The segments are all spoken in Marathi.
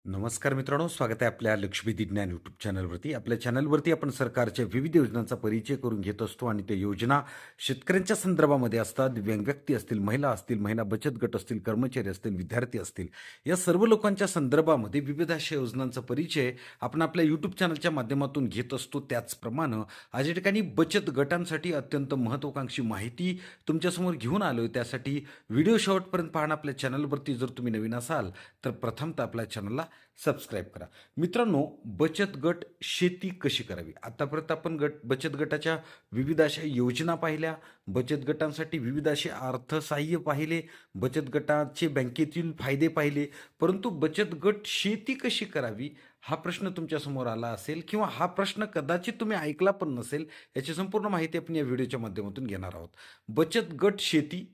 नमस्कार मित्रांनो, स्वागत आहे आपल्या लक्ष्मी ज्ञान यूट्यूब चॅनलवरती. आपल्या चॅनलवरती आपण सरकारच्या विविध योजनांचा परिचय करून घेत असतो आणि त्या योजना शेतकऱ्यांच्या संदर्भामध्ये असतात. दिव्यांग व्यक्ती असतील, महिला बचत गट असतील, कर्मचारी असतील, विद्यार्थी असतील, या सर्व लोकांच्या संदर्भामध्ये विविध अशा योजनांचा परिचय आपण आपल्या यूट्यूब चॅनलच्या माध्यमातून घेत असतो. त्याचप्रमाणे आज या ठिकाणी बचत गटांसाठी अत्यंत महत्त्वाकांक्षी माहिती तुमच्यासमोर घेऊन आलो. त्यासाठी व्हिडिओ शेवटपर्यंत पाहणं. आपल्या चॅनलवरती जर तुम्ही नवीन असाल तर प्रथमतः आपल्या चॅनलला सबस्क्राईब करा. मित्रांनो, बचत गट शेती कशी करावी? आतापर्यंत आपण बचत गटाच्या विविध अशा योजना पाहिल्या, बचत गटांसाठी विविध असे अर्थसहाय्य पाहिले, बचत गटाचे बँकेतील फायदे पाहिले. परंतु बचत गट शेती कशी करावी हा प्रश्न तुमच्यासमोर आला असेल किंवा हा प्रश्न कदाचित तुम्ही ऐकला पण नसेल. याची संपूर्ण माहिती आपण या व्हिडिओच्या माध्यमातून घेणार आहोत. बचत गट शेती,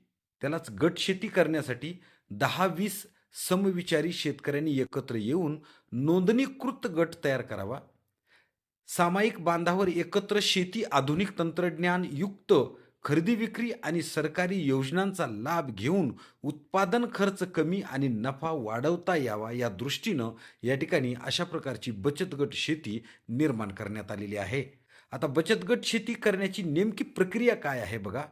त्यालाच गट शेती करण्यासाठी 10-20 समविचारी शेतकऱ्यांनी एकत्र येऊन नोंदणीकृत गट तयार करावा. सामायिक बांधावर एकत्र शेती, आधुनिक तंत्रज्ञान युक्त खरेदी विक्री आणि सरकारी योजनांचा लाभ घेऊन उत्पादन खर्च कमी आणि नफा वाढवता यावा, या दृष्टीनं या ठिकाणी अशा प्रकारची बचत गट शेती निर्माण करण्यात आलेली आहे. आता बचत गट शेती करण्याची नेमकी प्रक्रिया काय आहे बघा.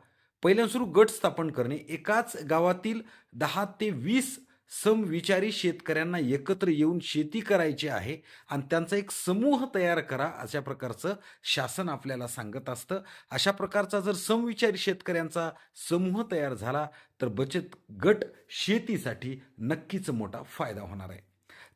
पहिल्यांदा सुरू गट स्थापन करणे. एकाच गावातील 10 ते 20 समविचारी शेतकऱ्यांना एकत्र येऊन शेती करायची आहे आणि त्यांचा एक समूह तयार करा, अशा प्रकारचं शासन आपल्याला सांगत असतं. अशा प्रकारचा जर समविचारी शेतकऱ्यांचा समूह तयार झाला तर बचत गट शेतीसाठी नक्कीच मोठा फायदा होणार आहे.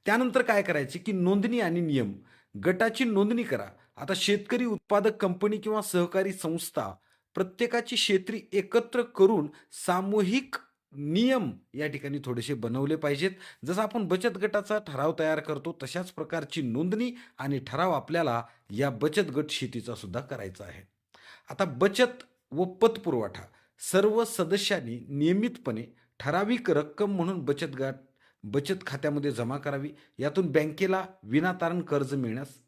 त्यानंतर काय करायचे की नोंदणी आणि नियम. गटाची नोंदणी करा. आता शेतकरी उत्पादक कंपनी किंवा सहकारी संस्था प्रत्येकाची क्षेत्री एकत्र करून सामूहिक नियम या ठिकाणी थोडेसे बनवले पाहिजेत. जसं आपण बचत गटाचा ठराव तयार करतो तशाच प्रकारची नोंदणी आणि ठराव आपल्याला या बचत गट शेतीचा सुद्धा करायचा आहे. आता बचत व पतपुरवठा. सर्व सदस्यांनी नियमितपणे ठराविक रक्कम म्हणून बचत खात्यामध्ये जमा करावी. यातून बँकेला विनातारण कर्ज मिळण्यास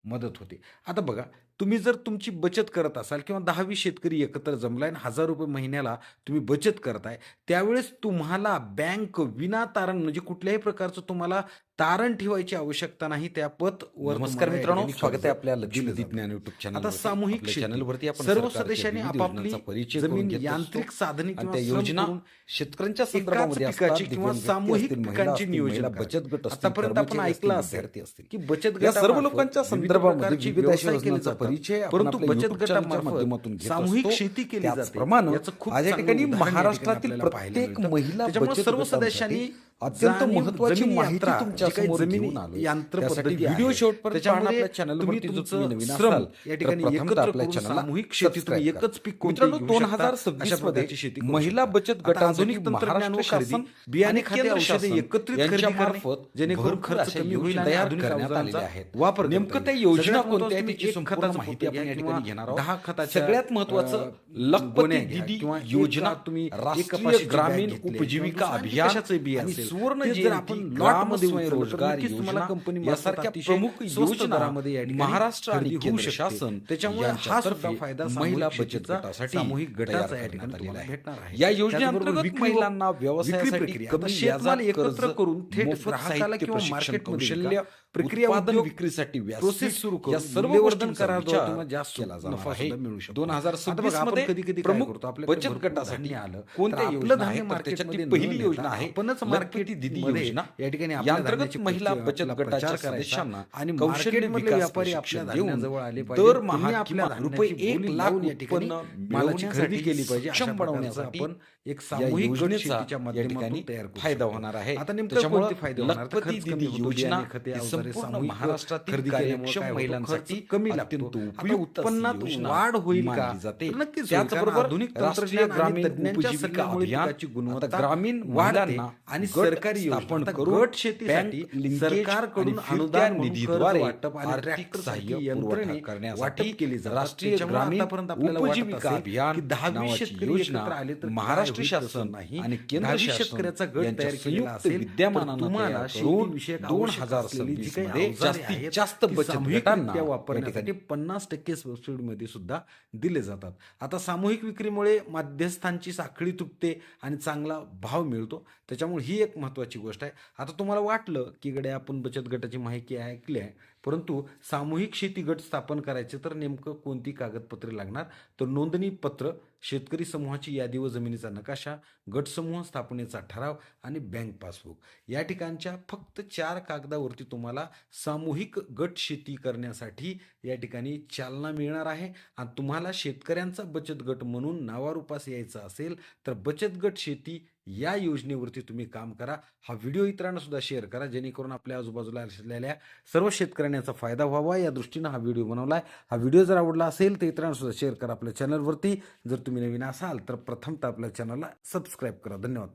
मदत होते. आता बघा, तुम्ही जर तुमची बचत करत असाल किंवा 10-20 शेतकरी एकत्र जमलाय आणि ₹1000 महिन्याला तुम्ही बचत करताय, त्यावेळेस तुम्हाला बँक विनातारण, म्हणजे कुठल्याही प्रकारचं तुम्हाला तारण ठेवायची आवश्यकता नाही. त्या पतवर नमस्कार मित्रांनो, स्वागत आहे आपल्या दिलं लक्ष्मी जातं. ज्ञान यूट्यूब चॅनल. आता सामूहिक शेती. चॅनलवरती आपण सर्व सरकारच्या सदस्यांनी विविध आपापली योजनांचा परिचय करून जमीन, घेत असतो. यांत्रिक साधने आणि किंवा त्या श्रम योजना करून शेतकऱ्यांच्या एकाच संदर्भामध्ये पिकाची असतात. किंवा दिव्यांग व्यक्ती सामूहिक असतील, महिला पिकांची असतील, नियोजन महिला करा. बचत गट असतील, आतापर्यंत आपण कर्मचारी ऐकलं असतील, असेल विद्यार्थी असतील, की बचत या सर्व गटामार्फत लोकांच्या विविध संदर्भामध्ये प्रकारचे विविध अशा व्यवसाय केले योजनांचा जातात. परिचय आपण परंतु आपल्या बचत YouTube चॅनलच्या गटामार्फत माध्यमातून घेत सामूहिक असतो. शेती केली जाते. त्याचप्रमाणे याचं खूप आज या चांगलं ठिकाणी उदाहरण या ठिकाणी महाराष्ट्रातील आपल्याला पाहायला प्रत्येक मिळतं. महिला त्याच्यामुळे बचत सर्व गटांसाठी सदस्यांनी अत्यंत जाणीव, महत्त्वाची जमीन माहिती यंत्रा, तुमच्या जी काही समोर जमिनी घेऊन आलोय. यंत्र त्यासाठी पद्धती व्हिडिओ आहे, शेवटपर्यंत पाहणं. त्याच्यामध्ये आपल्या चॅनलवरती तुम्ही जर तुम्ही तुमचं नवीन श्रम असाल या तर ठिकाणी प्रथमतः एकत्र आपल्या करून चॅनलला सामूहिक शेती तुम्ही सबस्क्राईब करा. एकच पीक मित्रांनो, कोणतेही घेऊ शकता. 2026 अशा मध्ये प्रकारची शेती करू महिला शकता. बचत आता गटांसाठी आधुनिक तंत्रज्ञान व महाराष्ट्र खरेदी, शासन बियाणे, आणि खाते, केंद्र औषधे शासन एकत्रित खरेदी करणे, यांच्यामार्फत जेणेकरून भरपूर खर्च अशा कमी होईल योजना आणि तयार आधुनिक करण्यात अवजारांचा आलेल्या आहेत. वापर करता नेमकं येईल. त्या योजना सगळ्यात कोणत्या महत्त्वाचं आहेत तुम्ही त्याची एक संपूर्ण खताचं माहिती आपण घ्या या किंवा ठिकाणी घेणार आहोत. 10 खताच्या सगळ्यात महत्त्वाचं गोण्या लखपती घ्या दिदी किंवा योजना, एक तुम्ही राष्ट्रीय कपाशीची ग्रामीण बॅग घेतली उपजीविका किंवा अभियान कशाचंही बी आणि असेल, सुवर्ण ते जर आपण जयंती, लॉटमध्ये ग्राम उचललं तर स्वयंरोजगार नक्कीच तुम्हाला योजना कंपनीमार्फत यासारख्या अतिशय प्रमुख स्वस्त योजना दरामध्ये या ठिकाणी महाराष्ट्र आणि खरेदी होऊ केंद्र शकते. शासन त्याच्यामुळे हा सुद्धा यांच्यातर्फे फायदा महिला सामूहिक बचत शेतीचा, गटासाठी सामूहिक तयार गटाचा या करण्यात ठिकाणी आलेला तुम्हाला आहे. भेटणार आहे. या त्याचबरोबर योजनेअंतर्गत विक्री व महिलांना विक्री व्यवसायासाठी प्रक्रिया. आता कमी शेतमाल व्याजात कर्ज, एकत्र करून थेट मोफत ग्राहकाला साहित्य, किंवा प्रशिक्षण, मार्केटमध्ये कौशल्य, प्रक्रिया उत्पादन उद्योग विक्रीसाठी प्रोसेस व्यासपीठ सुरू या करून सर्व मूल्यवर्धन गोष्टींचा कराराद्वारे विचार तुम्हाला जास्त केला जाणार नफा आहे. सुद्धा मिळू शकतो. 2026 आपण मध्ये कधी-कधी काय प्रमुख करतो, आपल्याकडे बचत भरपूर गटासाठी धान्य आलं, कोणत्या तर आपलं योजना धान्य आहे तर मार्केटमध्ये त्याच्यातली न पहिली नेता योजना आहे आपणच लखपती दिदी मार्केटमध्ये योजना. या ठिकाणी या आपल्या अंतर्गत धान्याची महिला प्रचार बचत आपला गटाच्या प्रचार करायचा सदस्यांना आणि कौशल्य मार्केटमधले विकास व्यापारी आपल्या प्रशिक्षण धान्याजवळ देऊन आले पाहिजे. दरमहा तुम्ही आपल्या किमान रुपये धान्याची 1 बोली लाख लावून या ठिकाणी उत्पन्न मालाची खरेदी मिळवण्यासाठी केली पाहिजे. अशा सक्षम प्रकारचं बनवण्यासाठी आपण एक या सामूहिक गट योजनेचा शेतीच्या या माध्यमातून ठिकाणी तयार करू फायदा शकतो. होणार आहे. आता नेमकं त्याच्यामुळे कोणते फायदे होणार? तर लखपती खर्च कमी दिदी होतो, योजना बियाणे, खते, ही अवजारे संपूर्ण सामूहिक महाराष्ट्रातील खरेदी केल्यामुळे कार्यक्षम काय होतं? महिलांसाठी खर्च कमी लागतो. अत्यंत आता उपयुक्त उत्पन्नात योजना वाढ होईल का? मानली जाते. तर नक्कीच होईल. कारण त्याचबरोबर आधुनिक राष्ट्रीय तंत्रज्ञान आणि ग्रामीण तज्ञांच्या उपजीविका सल्ल्यामुळे अभियान पिकाची गुणवत्ता आता ग्रामीण वाढते महिलांना आणि गट सरकारी स्थापन योजना करून गट शेतीसाठी बँक लिंकेज सरकारकडून आणि फिरत्या अनुदान निधीद्वारे वाटप आणि आर्थिक ट्रॅक्टरसाठी सहाय्य यंत्रणे पुरवठा करण्यासाठी वाटप केली जातात. राष्ट्रीय त्याच्यामुळे ग्रामीण आतापर्यंत आपल्याला वाटत उपजीविका असेल अभियान की 10-20 नावाची शेतकरी योजना एकत्र आले तर महाराष्ट्र काय होईल तसं शासन नाही. आणि केंद्र 10-20 शासन शेतकऱ्याचा गट यांच्या तयार केलेला संयुक्त असेल तर विद्यमानानं तुम्हाला तयार करून शेतीविषयक आवश्यक असलेली जी 2026 काही मध्ये अवजारे जास्तीत आहेत, जास्त ती बचत सामूहिकरित्या गटांना या वापरण्यासाठी ठिकाणी 50% सबसिडीमध्ये सुद्धा दिले जातात. आता सामूहिक विक्रीमुळे मध्यस्थांची साखळी तुटते आणि चांगला भाव मिळतो. त्याच्यामुळे ही एक महत्त्वाची गोष्ट आहे. आता तुम्हाला वाटलं की गडे आपण बचत गटाची माहिती ऐकली आहे, परंतु सामूहिक शेती गट स्थापन करायचे तर नेमकं कोणती कागदपत्रे लागणार? तर नोंदणी पत्र, शेतकरी समूहाची यादी व जमिनीचा नकाशा, गट समूह स्थापनेचा ठराव आणि बँक पासबुक. या ठिकाणच्या फक्त 4 कागदावरती तुम्हाला सामूहिक गट शेती करण्यासाठी या ठिकाणी चालना मिळणार आहे. आणि तुम्हाला शेतकऱ्यांचा बचत गट म्हणून नावारूपास यायचं असेल तर बचत गट शेती या योजनेवरती तुम्ही काम करा. हा व्हिडिओ इतरांना सुद्धा शेअर करा, जेणेकरून आपल्या आजूबाजूला असलेल्या सर्व शेतकऱ्यांना याचा फायदा व्हावा, या दृष्टीनं हा व्हिडिओ बनवला आहे. हा व्हिडिओ जर आवडला असेल तर इतरांना सुद्धा शेअर करा आपल्या चॅनलवरती. जर तुम्ही नवीन असाल तर प्रथमतः आपल्या चॅनलला सबस्क्राईब करा. धन्यवाद.